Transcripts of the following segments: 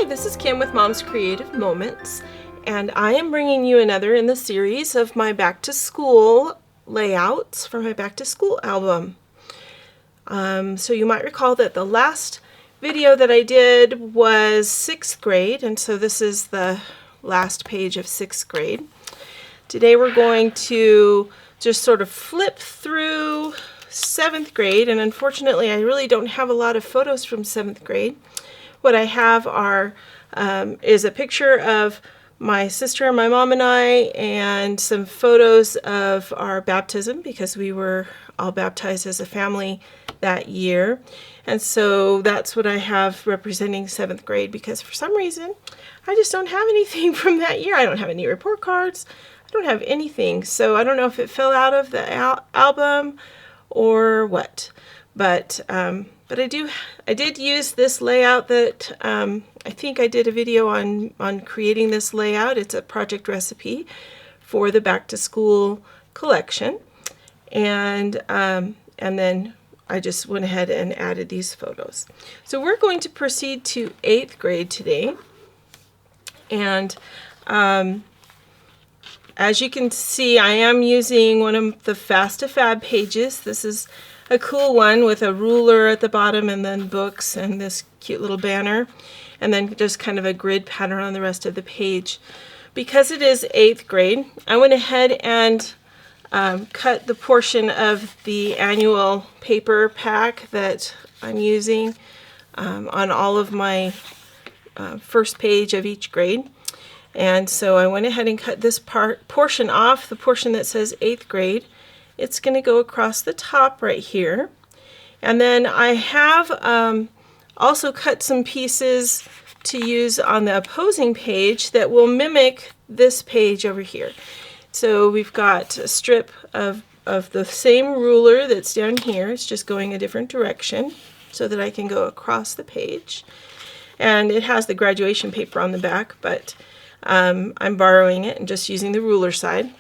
Hi, this is Kim with Mom's Creative Moments, and I am bringing you another in the series of my back to school layouts for my back to school album. So you might recall that the last video that I did was 6th grade, and so this is the last page of 6th grade. Today we're going to just sort of flip through 7th grade, and unfortunately I really don't have a lot of photos from 7th grade. What I have is a picture of my sister and my mom and I, and some photos of our baptism because we were all baptized as a family that year. And so that's what I have representing 7th grade, because for some reason I just don't have anything from that year. I don't have any report cards. I don't have anything. So I don't know if it fell out of the album or what. But I did use this layout that I think I did a video on creating this layout. It's a project recipe for the back to school collection, and then I just went ahead and added these photos. So we're going to proceed to 8th grade today, and as you can see, I am using one of the Fast2Fab pages. This is a cool one with a ruler at the bottom and then books and this cute little banner, and then just kind of a grid pattern on the rest of the page. Because it is 8th grade, I went ahead and cut the portion of the annual paper pack that I'm using on all of my first page of each grade. And so I went ahead and cut this portion off, the portion that says 8th grade. It's going to go across the top right here. And then I have also cut some pieces to use on the opposing page that will mimic this page over here. So we've got a strip of the same ruler that's down here. It's just going a different direction so that I can go across the page. And it has the graduation paper on the back, but I'm borrowing it and just using the ruler side.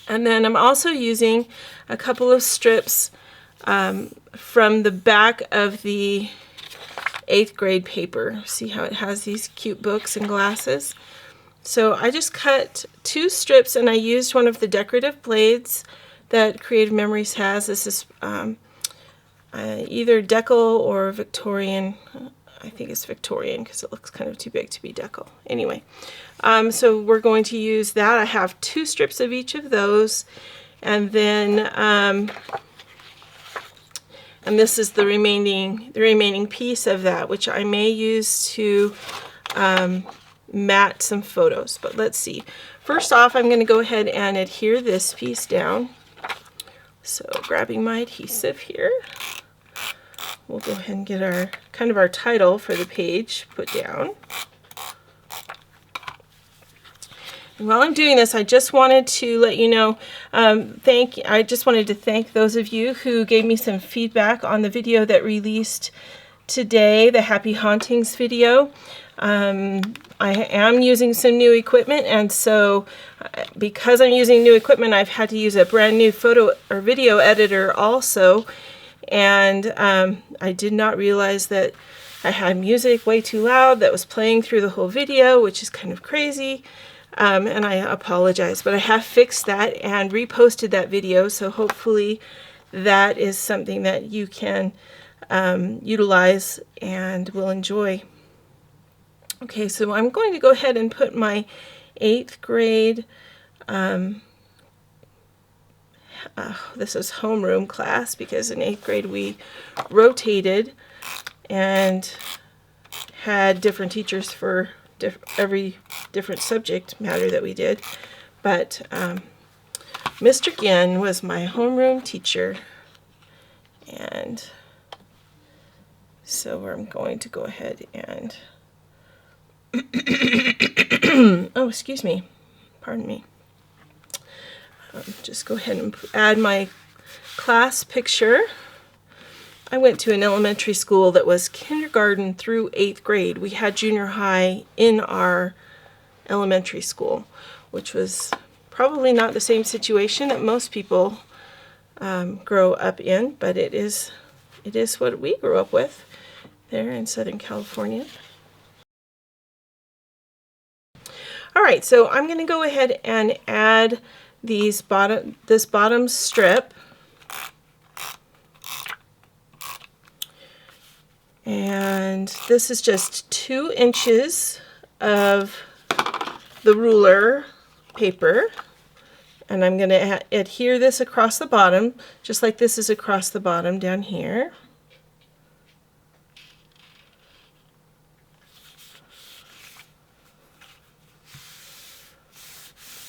And then I'm also using a couple of strips from the back of the 8th grade paper. See how it has these cute books and glasses? So I just cut 2 strips, and I used one of the decorative blades that Creative Memories has. This is either Decal or Victorian. I think it's Victorian because it looks kind of too big to be Decal. Anyway, so we're going to use that. I have 2 strips of each of those, and then and this is the remaining piece of that, which I may use to mat some photos. But let's see. First off, I'm going to go ahead and adhere this piece down. So grabbing my adhesive here. We'll go ahead and get our title for the page put down. And while I'm doing this, I just wanted to let you know, I just wanted to thank those of you who gave me some feedback on the video that released today, the Happy Hauntings video. I am using some new equipment, and so because I'm using new equipment, I've had to use a brand new photo or video editor also. And I did not realize that I had music way too loud that was playing through the whole video, which is kind of crazy, and I apologize, but I have fixed that and reposted that video, so hopefully that is something that you can utilize and will enjoy. Okay, so I'm going to go ahead and put my 8th grade this is homeroom class, because in 8th grade we rotated and had different teachers for every different subject matter that we did. But Mr. Ginn was my homeroom teacher, and so I'm going to go ahead and oh, excuse me, pardon me. Just go ahead and add my class picture. I went to an elementary school that was kindergarten through 8th grade. We had junior high in our elementary school, which was probably not the same situation that most people grow up in, but it is what we grew up with there in Southern California. All right, so I'm going to go ahead and add this bottom strip. And this is just 2 inches of the ruler paper. And I'm going to adhere this across the bottom, just like this is across the bottom down here.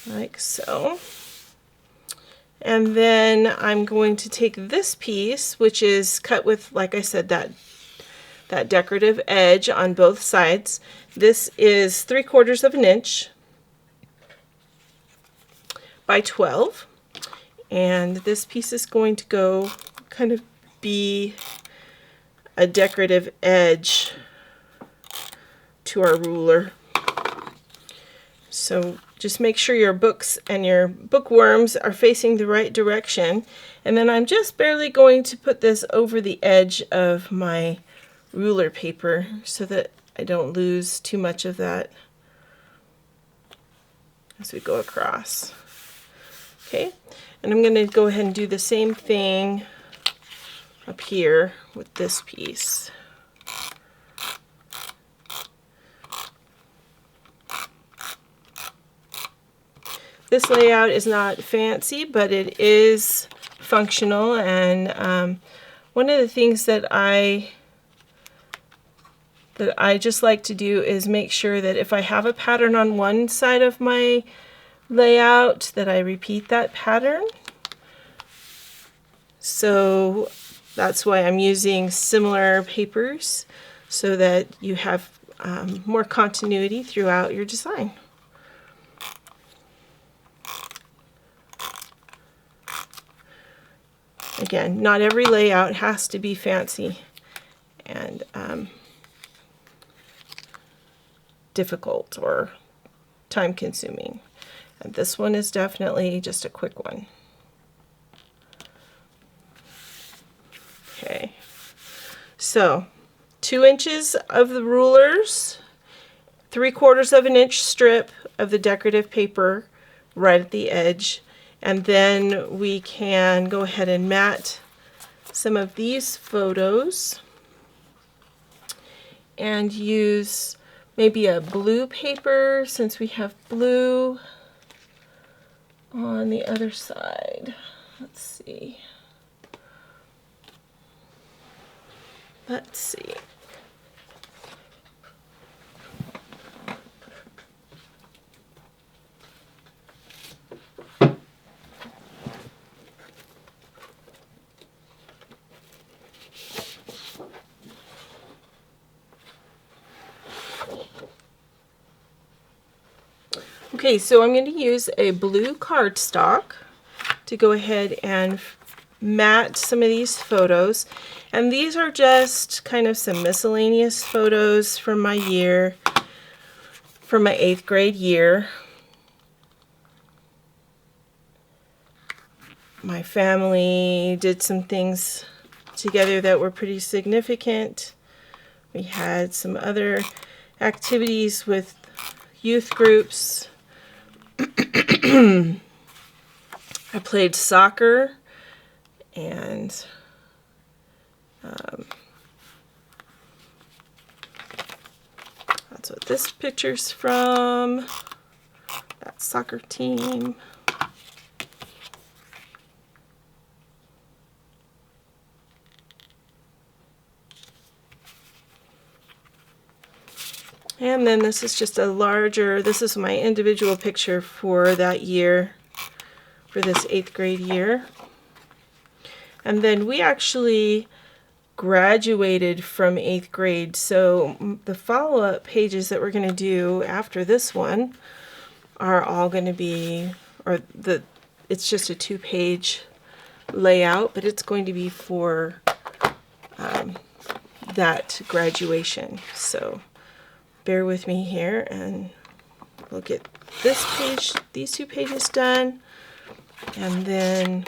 Like so. And then I'm going to take this piece, which is cut with, like I said, that decorative edge on both sides. This is 3/4 of an inch by 12. And this piece is going to go kind of be a decorative edge to our ruler. So just make sure your books and your bookworms are facing the right direction. And then I'm just barely going to put this over the edge of my ruler paper so that I don't lose too much of that as we go across. Okay, and I'm going to go ahead and do the same thing up here with this piece. This layout is not fancy, but it is functional, and one of the things that I just like to do is make sure that if I have a pattern on one side of my layout, that I repeat that pattern. So that's why I'm using similar papers, so that you have more continuity throughout your design. Again, not every layout has to be fancy and difficult or time consuming. And this one is definitely just a quick one. Okay, so 2 inches of the rulers, 3/4 of an inch strip of the decorative paper right at the edge, and then we can go ahead and mat some of these photos and use maybe a blue paper, since we have blue on the other side. Let's see. Let's see. Okay, so I'm going to use a blue cardstock to go ahead and mat some of these photos. And these are just kind of some miscellaneous photos from my year, from my 8th grade year. My family did some things together that were pretty significant. We had some other activities with youth groups. I played soccer, and that's what this picture's from, that soccer team. And then this is just a larger, this is my individual picture for that year, for this 8th grade year. And then we actually graduated from 8th grade, so the follow-up pages that we're going to do after this one are all going to be, it's just a 2-page layout, but it's going to be for that graduation. So bear with me here, and we'll get this page, these 2 pages done, and then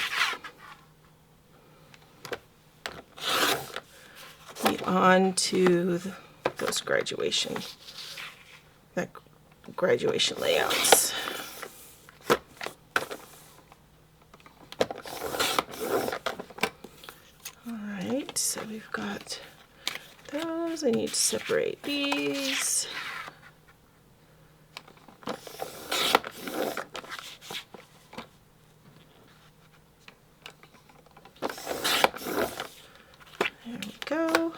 be on to those graduation, that graduation layouts. Alright, so we've got those. I need to separate these. There we go.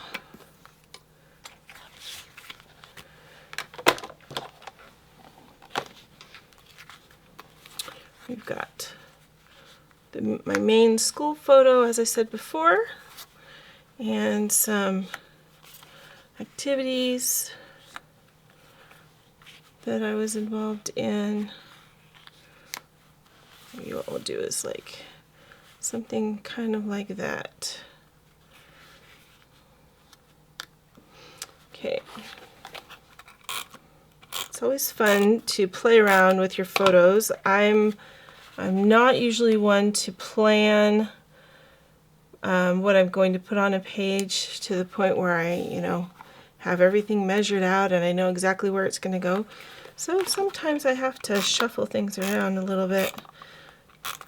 We've got my main school photo, as I said before, and some activities that I was involved in. Maybe what we'll do is like something kind of like that. Okay. It's always fun to play around with your photos. I'm not usually one to plan what I'm going to put on a page to the point where I, have everything measured out and I know exactly where it's going to go. So sometimes I have to shuffle things around a little bit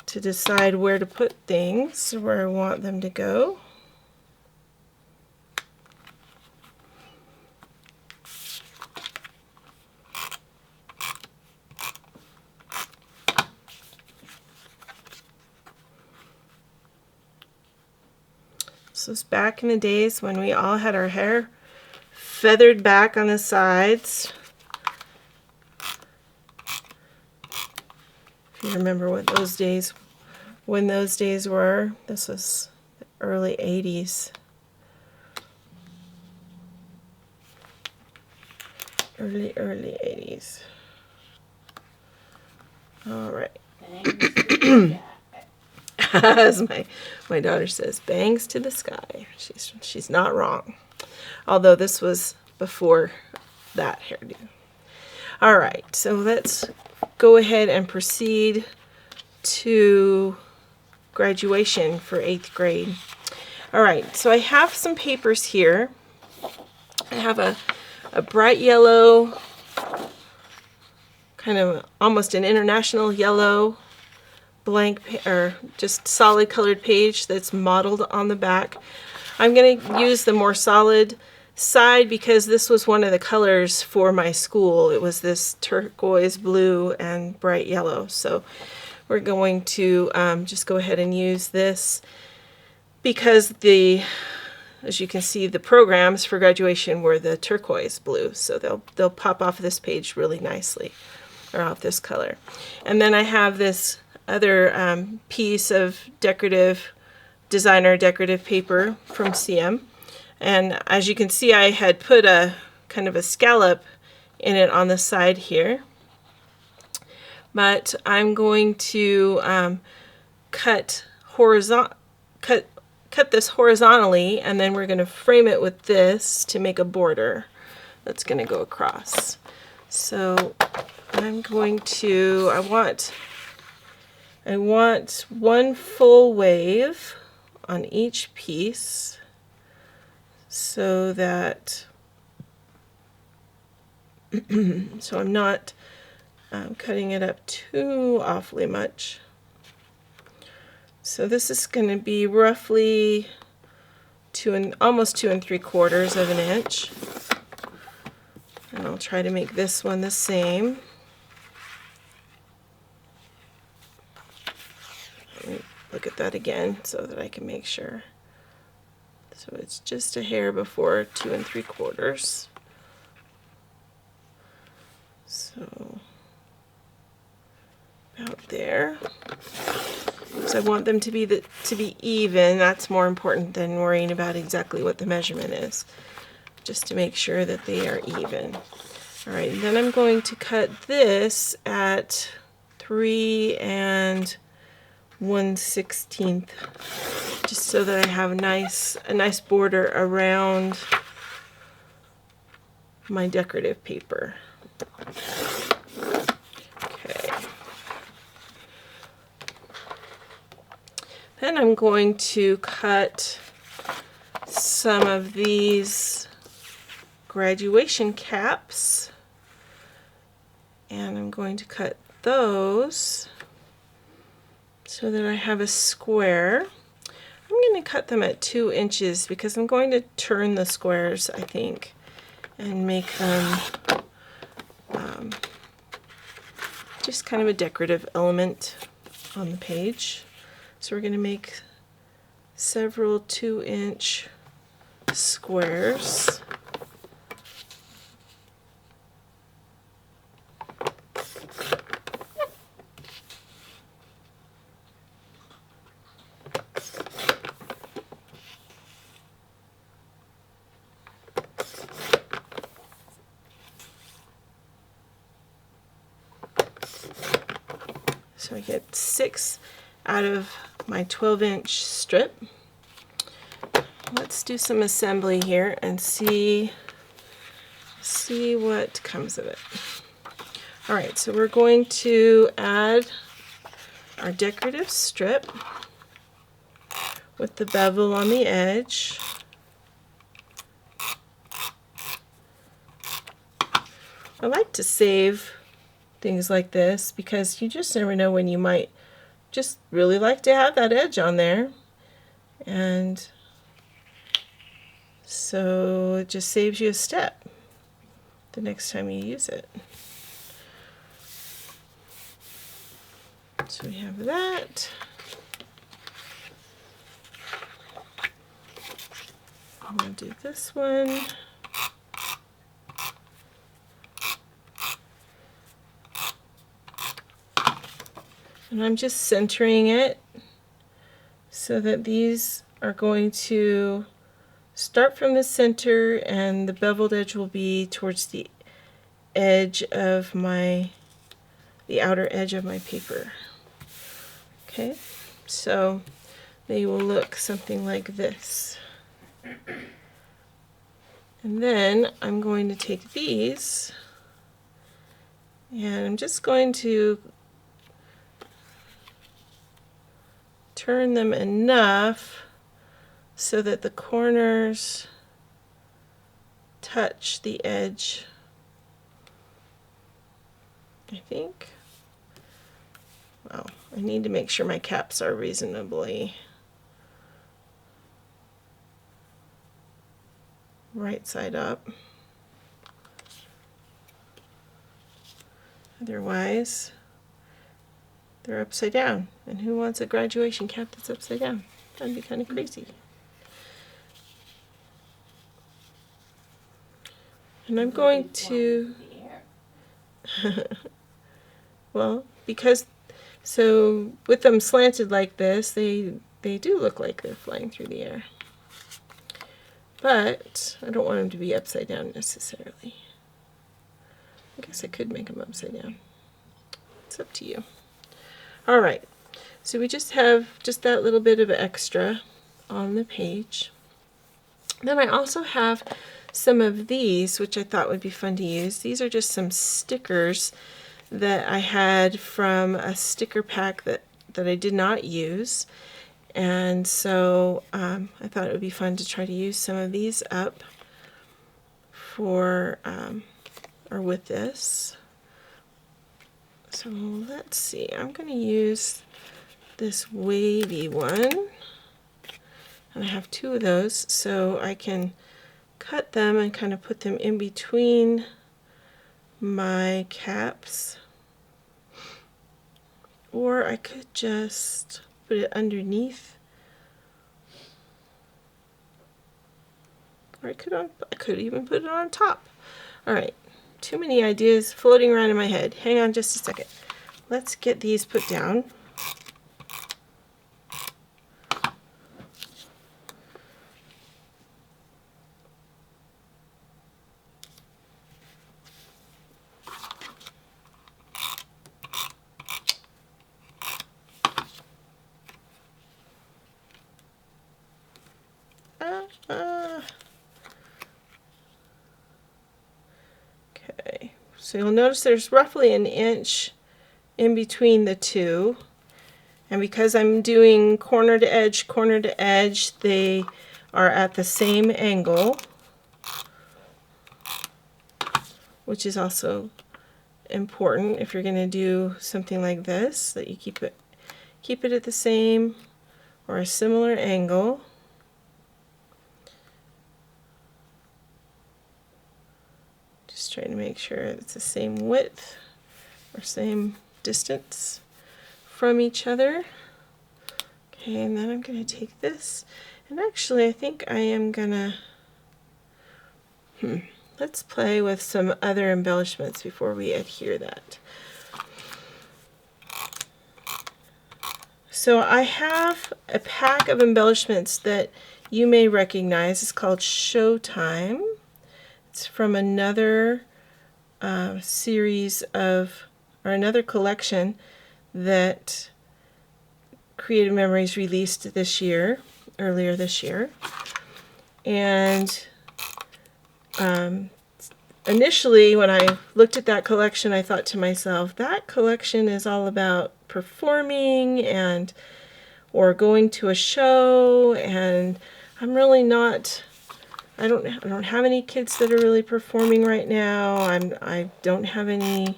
to decide where to put things, where I want them to go. This was back in the days when we all had our hair feathered back on the sides. If you remember what those days, when those days were, this was the early 80s. Early 80s. All right. As my daughter says, bangs to the sky. She's not wrong. Although this was before that hairdo. All right, so let's go ahead and proceed to graduation for 8th grade. All right, so I have some papers here. I have a bright yellow, kind of almost an international yellow blank or just solid colored page that's modeled on the back. I'm going to use the more solid side because this was one of the colors for my school. It was this turquoise blue and bright yellow. So we're going to just go ahead and use this because as you can see, the programs for graduation were the turquoise blue. So they'll pop off this page really nicely, or off this color. And then I have this other piece of designer decorative paper from CM, and as you can see, I had put a kind of a scallop in it on the side here, but I'm going to cut this horizontally, and then we're going to frame it with this to make a border that's going to go across. So I'm going to, I want one full wave on each piece so that so I'm not cutting it up too awfully much. So this is going to be roughly almost 2 3/4 of an inch, and I'll try to make this one the same. Look at that again so that I can make sure. So it's just a hair before 2 3/4. So about there. So I want them to be even. That's more important than worrying about exactly what the measurement is. Just to make sure that they are even. All right, and then I'm going to cut this at 3 1/16, just so that I have a nice border around my decorative paper. Okay. Then I'm going to cut some of these graduation caps And I'm going to cut those so that I have a square. I'm going to cut them at 2 inches because I'm going to turn the squares, I think, and make them just kind of a decorative element on the page. So we're going to make several 2-inch squares. So I get 6 out of my 12-inch strip. Let's do some assembly here and see what comes of it. All right, so we're going to add our decorative strip with the bevel on the edge. I like to save things like this because you just never know when you might just really like to have that edge on there, and so it just saves you a step the next time you use it. So we have that. I'm going to do this one. And I'm just centering it so that these are going to start from the center and the beveled edge will be towards the edge of the outer edge of my paper. Okay, so they will look something like this. And then I'm going to take these and I'm just going to turn them enough so that the corners touch the edge, I think. Well, I need to make sure my caps are reasonably right side up. Otherwise, they're upside down. And who wants a graduation cap that's upside down? That'd be kind of crazy. And I'm going to, well, because, so with them slanted like this, they do look like they're flying through the air. But I don't want them to be upside down necessarily. I guess I could make them upside down. It's up to you. All right, so we just have just that little bit of extra on the page. Then I also have some of these, which I thought would be fun to use. These are just some stickers that I had from a sticker pack that I did not use. And so I thought it would be fun to try to use some of these up for, or with this. So let's see, I'm going to use this wavy one. And I have 2 of those, so I can cut them and kind of put them in between my caps. Or I could just put it underneath. Or I could even put it on top. All right, too many ideas floating around in my head. Hang on just a second. Let's get these put down. Okay, so you'll notice there's roughly an inch in between the two, and because I'm doing corner to edge, they are at the same angle, which is also important if you're going to do something like this, that you keep it at the same or a similar angle. Just trying to make sure it's the same width or same distance from each other. Okay, and then I'm going to take this, and actually I think I am going to, let's play with some other embellishments before we adhere that. So I have a pack of embellishments that you may recognize. It's called Showtime. It's from another series of, or another collection that Creative Memories released this year, earlier this year. And initially when I looked at that collection, I thought to myself, that collection is all about performing and or going to a show, and I'm really not, I don't have any kids that are really performing right now. I don't have any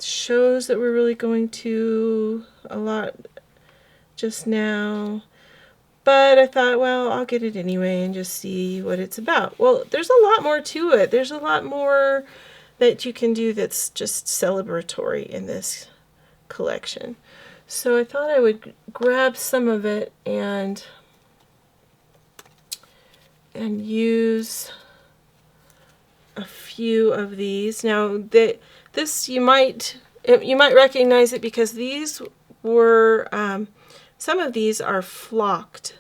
shows that we're really going to a lot just now. But I thought, well, I'll get it anyway and just see what it's about. Well, there's a lot more to it. There's a lot more that you can do that's just celebratory in this collection. So I thought I would grab some of it and use a few of these. Now this you might recognize it because these were some of these are flocked,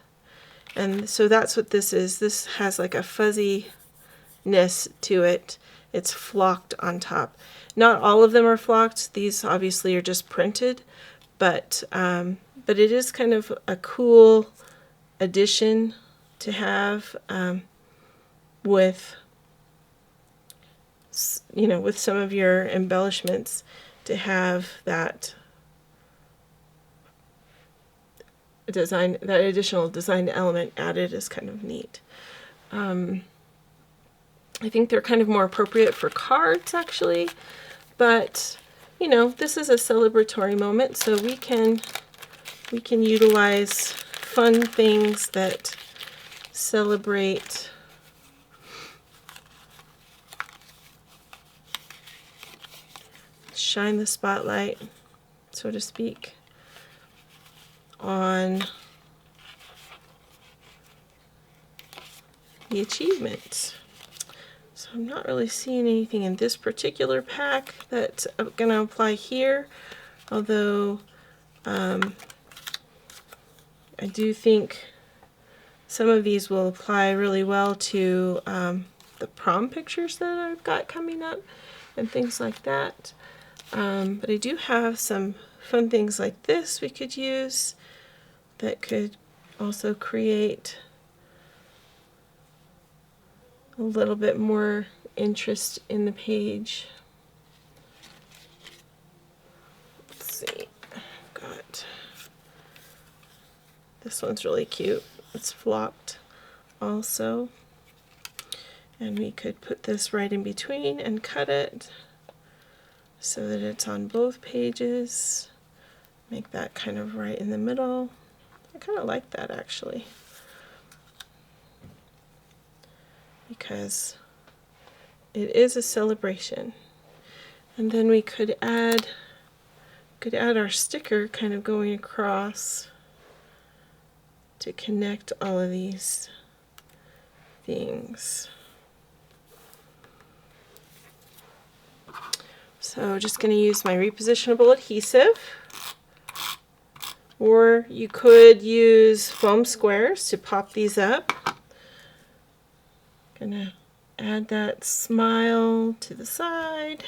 and so that's what this is. This has like a fuzziness to it. It's flocked on top. Not all of them are flocked. These obviously are just printed, but it is kind of a cool addition to have with, you know, with some of your embellishments, to have that design, that additional design element added is kind of neat. I think they're kind of more appropriate for cards actually, but you know, this is a celebratory moment, so we can utilize fun things that celebrate shine the spotlight, so to speak, on the achievement. So I'm not really seeing anything in this particular pack that I'm going to apply here, although I do think some of these will apply really well to the prom pictures that I've got coming up and things like that. But I do have some fun things like this we could use that could also create a little bit more interest in the page. Let's see, got this one's really cute. It's flocked also, and we could put this right in between and cut it so that it's on both pages. Make that kind of right in the middle. I kind of like that actually, because it is a celebration. And then we could add our sticker kind of going across to connect all of these things. So just going to use my repositionable adhesive, or you could use foam squares to pop these up. Gonna add that smile to the side.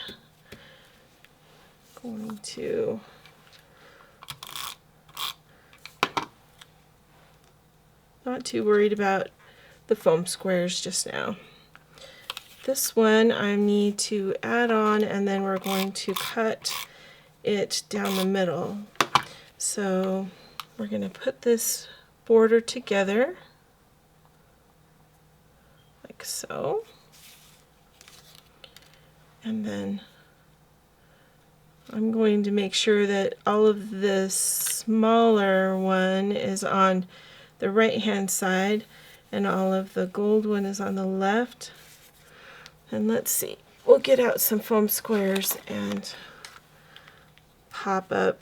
Going to not too worried about the foam squares just now. This one I need to add on, and then we're going to cut it down the middle. So we're going to put this border together like so, And then I'm going to make sure that all of this smaller one is on the right hand side and all of the gold one is on the left. And let's see, we'll get out some foam squares and pop up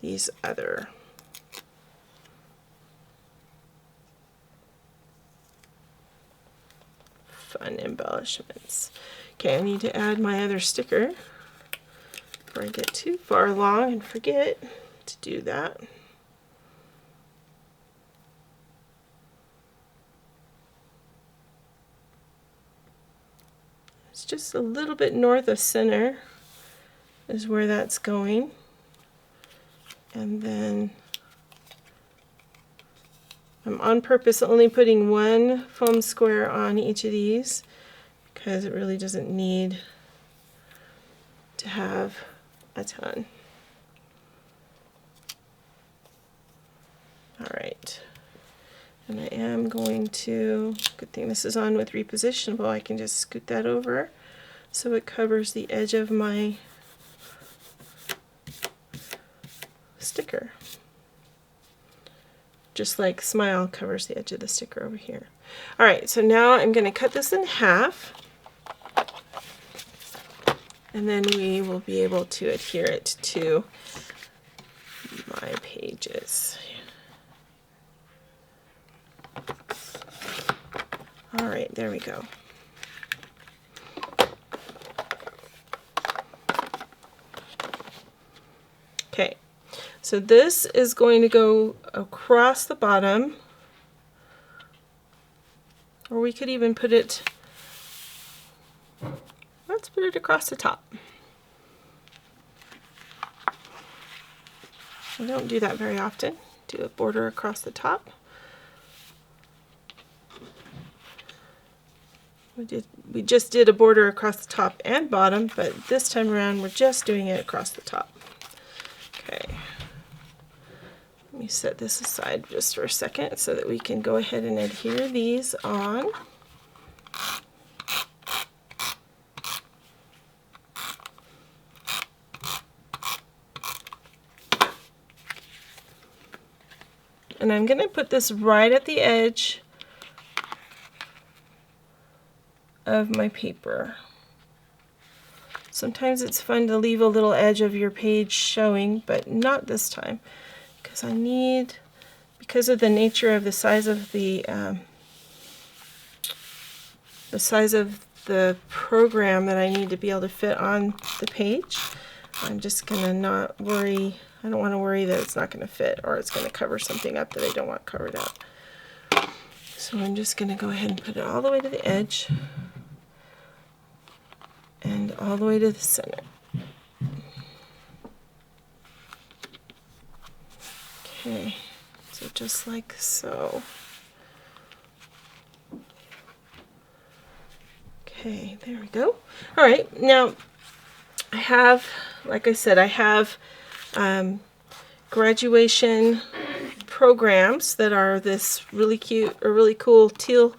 these other fun embellishments. Okay, I need to add my other sticker before I get too far along and forget to do that. It's just a little bit north of center is where that's going. And then I'm on purpose only putting one foam square on each of these because it really doesn't need to have a ton. All right, and I am going to, good thing this is on with repositionable, I can just scoot that over so it covers the edge of my sticker. Just like Smile covers the edge of the sticker over here. All right, so now I'm going to cut this in half, and then we will be able to adhere it to my pages. All right, there we go. Okay, so this is going to go across the bottom, or we could even put it, let's put it across the top. We don't do that very often, do a border across the top. We just did a border across the top and bottom, but this time around we're just doing it across the top. Okay. Let me set this aside just for a second so that we can go ahead and adhere these on. And I'm going to put this right at the edge of my paper. Sometimes it's fun to leave a little edge of your page showing, but not this time, because I need, because of the nature of the size of the program that I need to be able to fit on the page. I'm just gonna not worry. I don't want to worry that it's not going to fit or it's going to cover something up that I don't want covered up. So I'm just going to go ahead and put it all the way to the edge and all the way to the center. Okay, so just like so. Okay, there we go. All right, now I have, like I said, I have graduation programs that are this really cute or really cool teal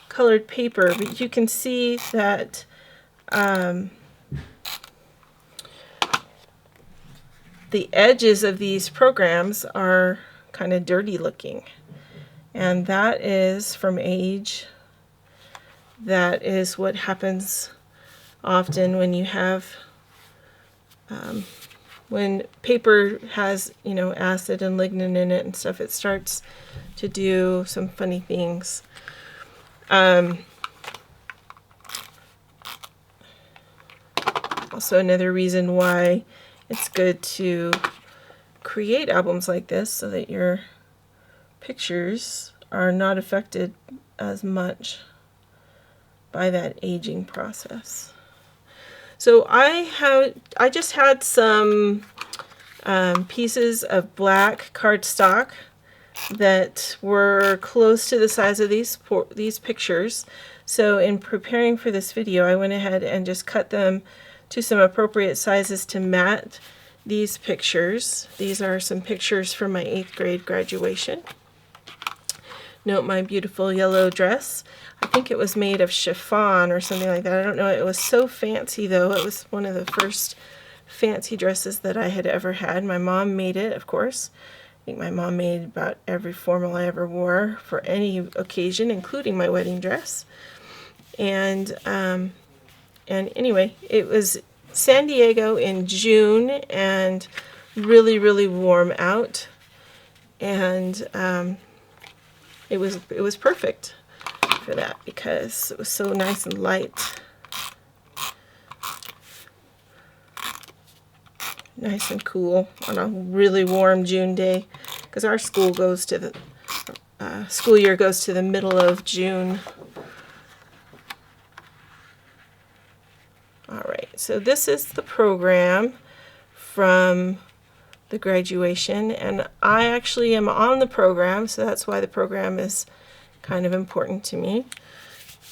colored paper, but you can see that the edges of these programs are kind of dirty looking, and that is from age. That is what happens often when you have when paper has, you know, acid and lignin in it and stuff. It starts to do some funny things. Also, another reason why it's good to create albums like this so that your pictures are not affected as much by that aging process. So I just had some pieces of black cardstock that were close to the size of these pictures. So in preparing for this video, I went ahead and just cut them to some appropriate sizes to mat these pictures. These are some pictures from my 8th grade graduation. Note My Beautiful Yellow Dress. I think it was made of chiffon or something like that. I don't know. It was so fancy, though. It was one of the first fancy dresses that I had ever had. My mom made it, of course. I think my mom made about every formal I ever wore for any occasion, including my wedding dress. And anyway, it was San Diego in June and really, really warm out. And it was perfect for that because it was so nice and light. Nice and cool on a really warm June day, because our school goes to the school year goes to the middle of June. All right, so this is the program from the graduation, and I actually am on the program, so that's why the program is kind of important to me.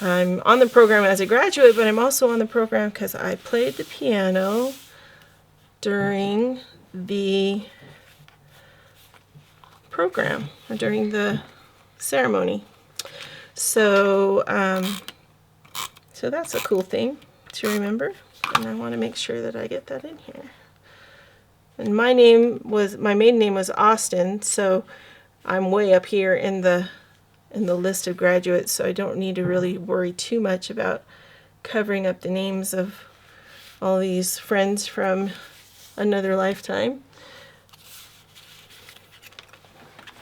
I'm on the program as a graduate, but I'm also on the program because I played the piano during the program, or during the ceremony. So, so that's a cool thing to remember, and I want to make sure that I get that in here. And my maiden name was Austin, so I'm way up here in the list of graduates, so I don't need to really worry too much about covering up the names of all these friends from another lifetime.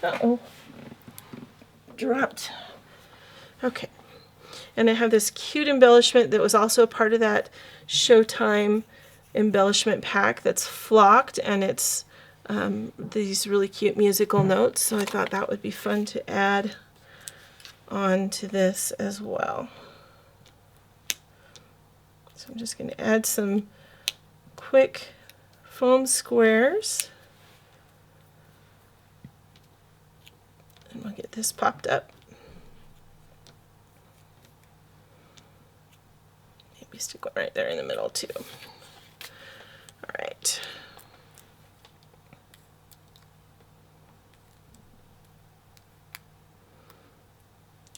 Uh-oh. Dropped. Okay. And I have this cute embellishment that was also a part of that Showtime embellishment pack that's flocked, and it's these really cute musical notes, so I thought that would be fun to add on to this as well. So I'm just going to add some quick foam squares, and we'll get this popped up. Maybe stick one right there in the middle too. All right.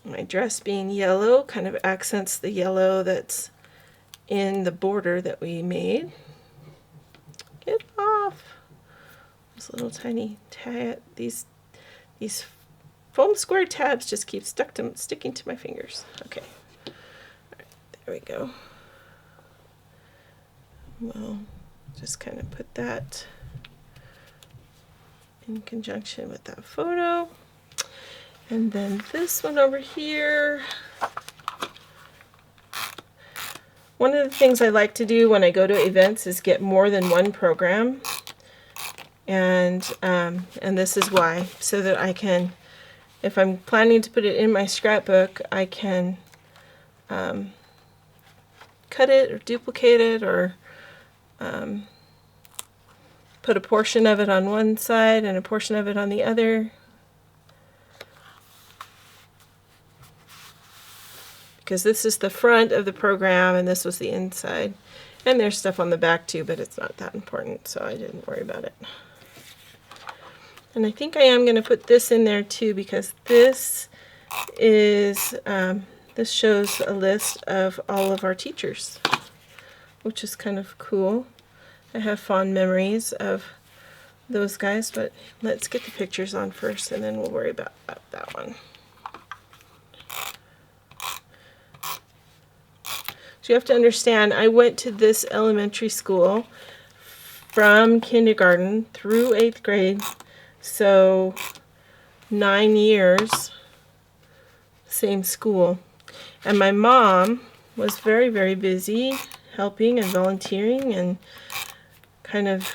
My dress being yellow kind of accents the yellow that's in the border that we made. Get off! Those little tiny these foam square tabs just keep sticking to my fingers. Okay. All right, there we go. Well, just kind of put that in conjunction with that photo. And then this one over here. One of the things I like to do when I go to events is get more than one program. And this is why, so that I can, if I'm planning to put it in my scrapbook, I can cut it or duplicate it, or put a portion of it on one side and a portion of it on the other. Because this is the front of the program and this was the inside. And there's stuff on the back too, but it's not that important, so I didn't worry about it. And I think I am going to put this in there too, because this is this shows a list of all of our teachers, which is kind of cool. I have fond memories of those guys, but let's get the pictures on first and then we'll worry about that one. So you have to understand, I went to this elementary school from kindergarten through 8th grade, so 9 years, same school. And my mom was very, very busy helping and volunteering, and kind of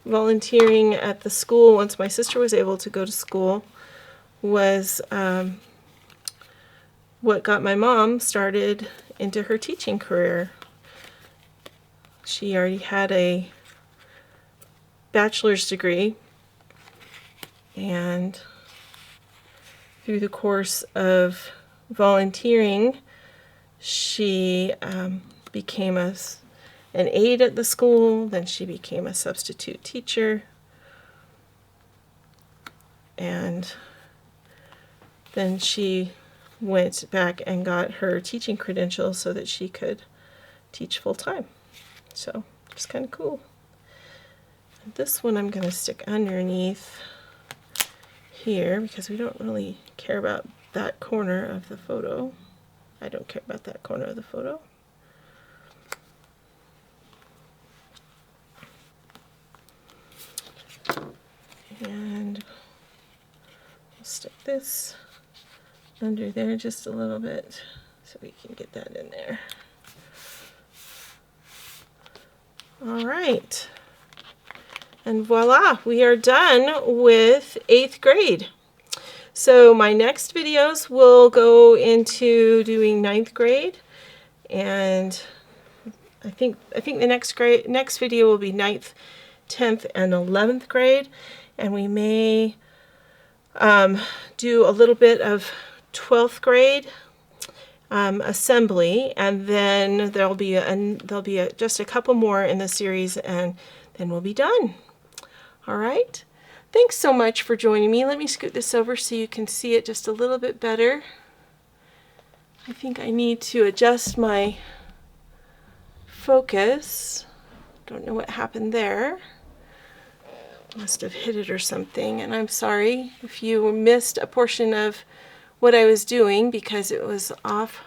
volunteering at the school once my sister was able to go to school was what got my mom started into her teaching career. She already had a bachelor's degree, and through the course of volunteering, she became an aide at the school, then she became a substitute teacher, and then she went back and got her teaching credentials so that she could teach full-time. So it's kind of cool. This one I'm going to stick underneath here because we don't really care about that corner of the photo. I don't care about that corner of the photo. And we'll stick this under there just a little bit so we can get that in there. All right. And voila, we are done with 8th grade. So my next videos will go into doing 9th grade, and I think the next video will be 9th, 10th, and 11th grade, and we may do a little bit of 12th grade assembly, and then there'll be just a couple more in the series, and then we'll be done. All right. Thanks so much for joining me. Let me scoot this over so you can see it just a little bit better. I think I need to adjust my focus. Don't know what happened there. Must have hit it or something, and I'm sorry if you missed a portion of what I was doing because it was off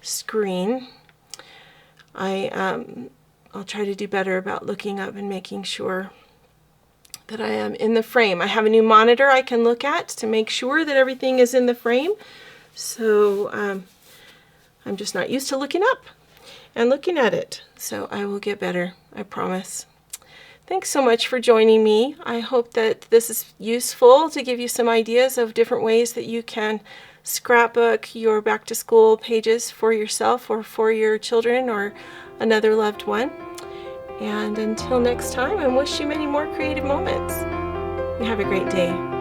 screen. I'll try to do better about looking up and making sure that I am in the frame. I have a new monitor I can look at to make sure that everything is in the frame. So I'm just not used to looking up and looking at it. So I will get better, I promise. Thanks so much for joining me. I hope that this is useful to give you some ideas of different ways that you can scrapbook your back to school pages for yourself or for your children or another loved one. And until next time, I wish you many more creative moments. You have a great day.